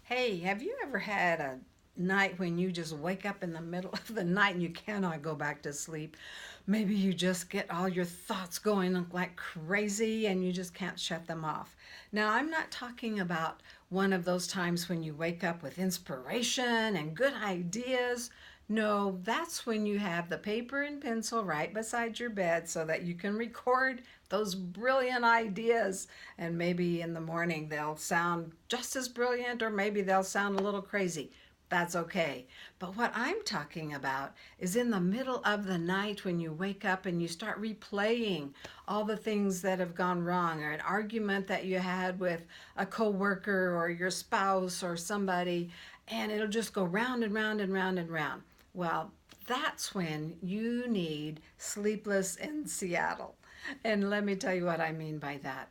Hey, have you ever had a night when you just wake up in the middle of the night and you cannot go back to sleep? Maybe you just get all your thoughts going like crazy and you just can't shut them off. Now, I'm not talking about one of those times when you wake up with inspiration and good ideas. No, that's when you have the paper and pencil right beside your bed so that you can record those brilliant ideas. And maybe in the morning they'll sound just as brilliant, or maybe they'll sound a little crazy. That's okay. But what I'm talking about is in the middle of the night when you wake up and you start replaying all the things that have gone wrong, or an argument that you had with a coworker or your spouse or somebody, and it'll just go round and round and round and round. Well, that's when you need Sleepless in Seattle. And let me tell you what I mean by that.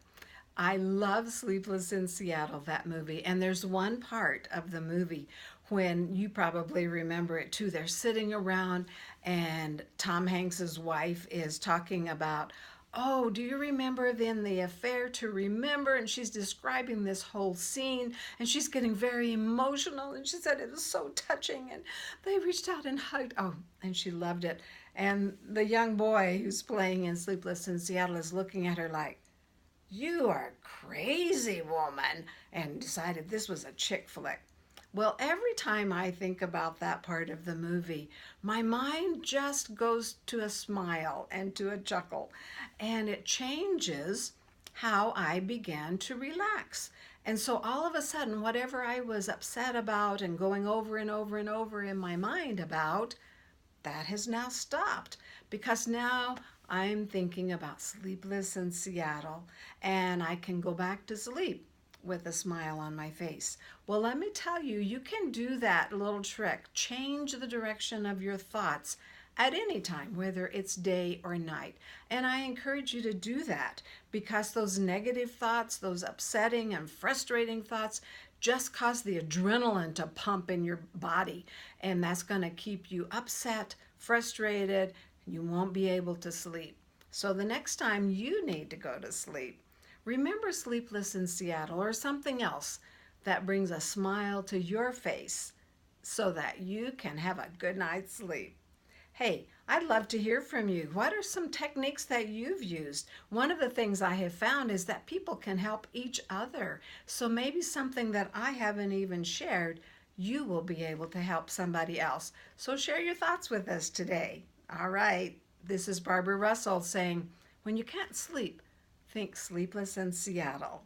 I love Sleepless in Seattle, that movie. And there's one part of the movie when you probably remember it too. They're sitting around and Tom Hanks's wife is talking about, oh, do you remember then the affair to remember? And she's describing this whole scene and she's getting very emotional. And she said it was so touching. And they reached out and hugged. Oh, and she loved it. And the young boy who's playing in Sleepless in Seattle is looking at her like, you are crazy, woman, and decided this was a chick flick. Well, every time I think about that part of the movie, my mind just goes to a smile and to a chuckle, and it changes how I began to relax. And so all of a sudden, whatever I was upset about and going over and over and over in my mind about, that has now stopped because now I'm thinking about Sleepless in Seattle and I can go back to sleep with a smile on my face. Well, let me tell you, you can do that little trick. Change the direction of your thoughts at any time, whether it's day or night. And I encourage you to do that because those negative thoughts, those upsetting and frustrating thoughts, just cause the adrenaline to pump in your body. And that's going to keep you upset, frustrated. You won't be able to sleep. So the next time you need to go to sleep, remember Sleepless in Seattle or something else that brings a smile to your face so that you can have a good night's sleep. Hey, I'd love to hear from you. What are some techniques that you've used? One of the things I have found is that people can help each other. So maybe something that I haven't even shared, you will be able to help somebody else. So share your thoughts with us today. All right, this is Barbara Russell saying, when you can't sleep, think Sleepless in Seattle.